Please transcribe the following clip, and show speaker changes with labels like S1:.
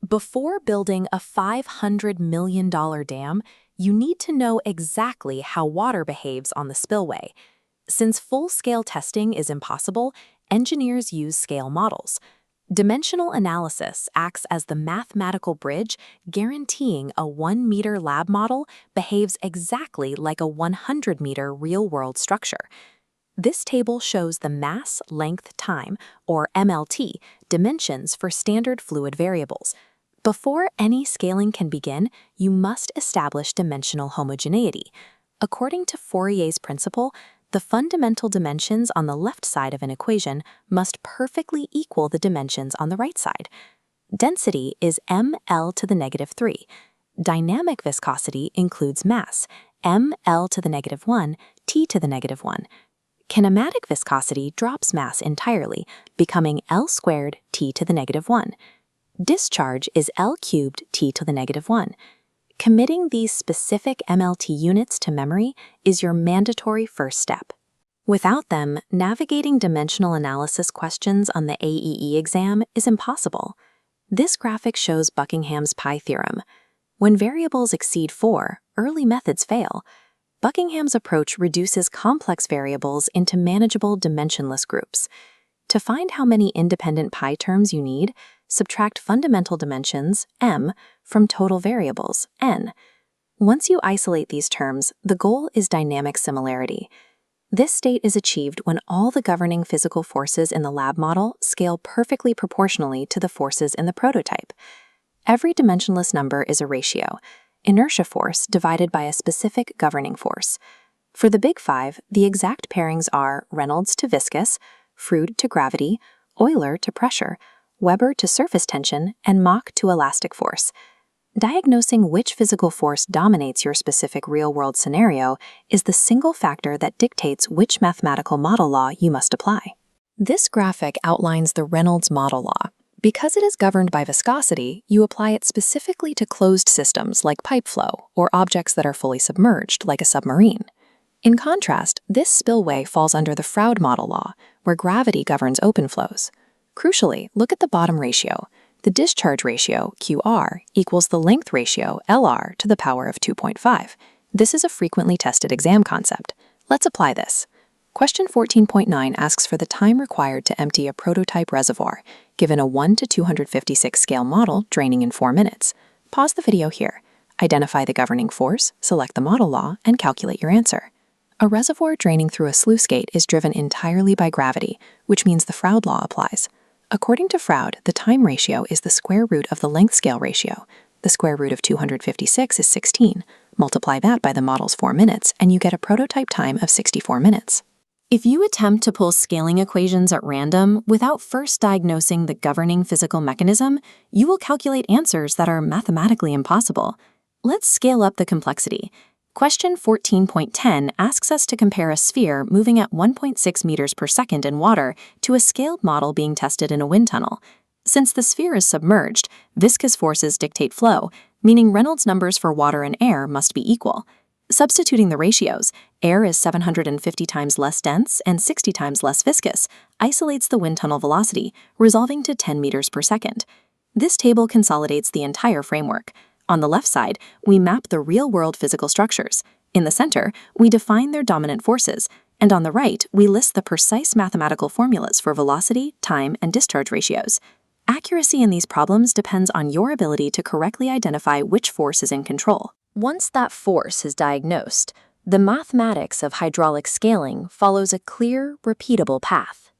S1: Before building a $500 million dam, you need to know exactly how water behaves on the spillway. Since full-scale testing is impossible, engineers use scale models. Dimensional analysis acts as the mathematical bridge, guaranteeing a 1-meter lab model behaves exactly like a 100-meter real-world structure. This table shows the mass, length, time, or MLT, dimensions for standard fluid variables. Before any scaling can begin, you must establish dimensional homogeneity. According to Fourier's principle, the fundamental dimensions on the left side of an equation must perfectly equal the dimensions on the right side. Density is mL⁻⁻3. Dynamic viscosity includes mass, mL⁻⁻1, T⁻⁻1. Kinematic viscosity drops mass entirely, becoming L² T⁻⁻1. Discharge is L³ T⁻⁻1. Committing these specific MLT units to memory is your mandatory first step. Without them, navigating dimensional analysis questions on the AEE exam is impossible. This graphic shows Buckingham's π-Theorem. When variables exceed 4, early methods fail. Buckingham's approach reduces complex variables into manageable dimensionless groups. To find how many independent π terms you need, subtract fundamental dimensions, m, from total variables, n. Once you isolate these terms, the goal is dynamic similarity. This state is achieved when all the governing physical forces in the lab model scale perfectly proportionally to the forces in the prototype. Every dimensionless number is a ratio, inertia force divided by a specific governing force. For the Big Five, the exact pairings are Reynolds to viscous, Froude to gravity, Euler to pressure, Weber to surface tension, and Mach to elastic force. Diagnosing which physical force dominates your specific real-world scenario is the single factor that dictates which mathematical model law you must apply. This graphic outlines the Reynolds model law. Because it is governed by viscosity, you apply it specifically to closed systems like pipe flow or objects that are fully submerged, like a submarine. In contrast, this spillway falls under the Froude model law, where gravity governs open flows. Crucially, look at the bottom ratio. The discharge ratio, QR, equals the length ratio, LR, to the power of 2.5. This is a frequently tested exam concept. Let's apply this. Question 14.9 asks for the time required to empty a prototype reservoir, given a 1 to 256 scale model draining in 4 minutes. Pause the video here. Identify the governing force, select the model law, and calculate your answer. A reservoir draining through a sluice gate is driven entirely by gravity, which means the Froude law applies. According to Froude, the time ratio is the square root of the length scale ratio. The square root of 256 is 16. Multiply that by the model's 4 minutes, and you get a prototype time of 64 minutes. If you attempt to pull scaling equations at random without first diagnosing the governing physical mechanism, you will calculate answers that are mathematically impossible. Let's scale up the complexity. Question 14.10 asks us to compare a sphere moving at 1.6 meters per second in water to a scaled model being tested in a wind tunnel. Since the sphere is submerged, viscous forces dictate flow, meaning Reynolds numbers for water and air must be equal. Substituting the ratios, air is 750 times less dense and 60 times less viscous, isolates the wind tunnel velocity, resolving to 10 meters per second. This table consolidates the entire framework. On the left side, we map the real-world physical structures. In the center, we define their dominant forces, and on the right, we list the precise mathematical formulas for velocity, time, and discharge ratios. Accuracy in these problems depends on your ability to correctly identify which force is in control. Once that force is diagnosed, the mathematics of hydraulic scaling follows a clear, repeatable path.